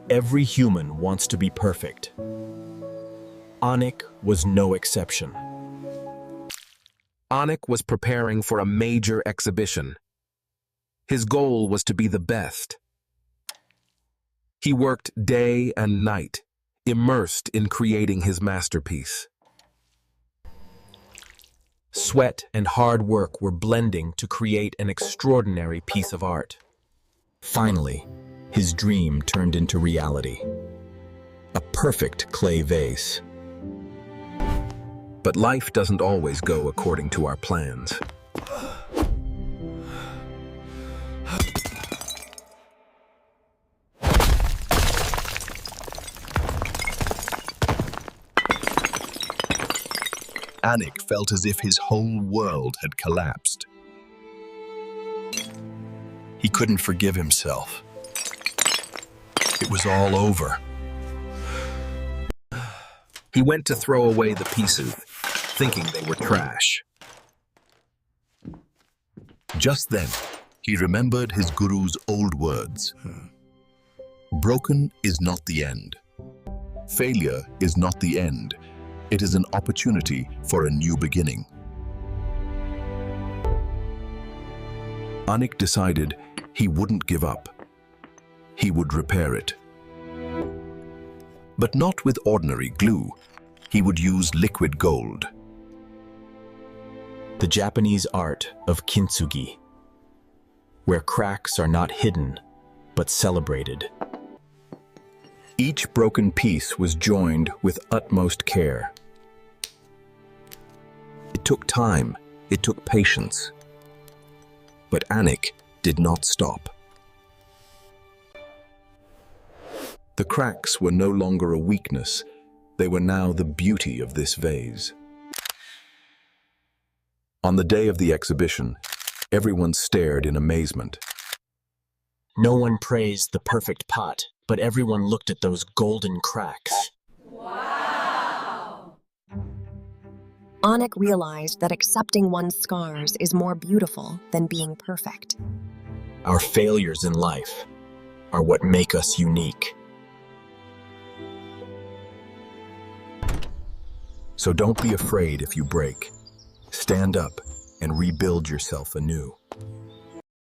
Every human wants to be perfect. Anik was no exception. Anik was preparing for a major exhibition. His goal was to be the best. He worked day and night, immersed in creating his masterpiece. Sweat and hard work were blending to create an extraordinary piece of art. Finally, his dream turned into reality. A perfect clay vase. But life doesn't always go according to our plans. Anik felt as if his whole world had collapsed. He couldn't forgive himself. It was all over. He went to throw away the pieces, thinking they were trash. Just then, he remembered his guru's old words. Broken is not the end. Failure is not the end. It is an opportunity for a new beginning. Anik decided he wouldn't give up. He would repair it. But not with ordinary glue. He would use liquid gold. The Japanese art of Kintsugi, where cracks are not hidden, but celebrated. Each broken piece was joined with utmost care. It took time, it took patience. But Anik did not stop. The cracks were no longer a weakness, they were now the beauty of this vase. On the day of the exhibition, everyone stared in amazement. No one praised the perfect pot, but everyone looked at those golden cracks. Wow! Anik realized that accepting one's scars is more beautiful than being perfect. Our failures in life are what make us unique. So don't be afraid if you break. Stand up and rebuild yourself anew.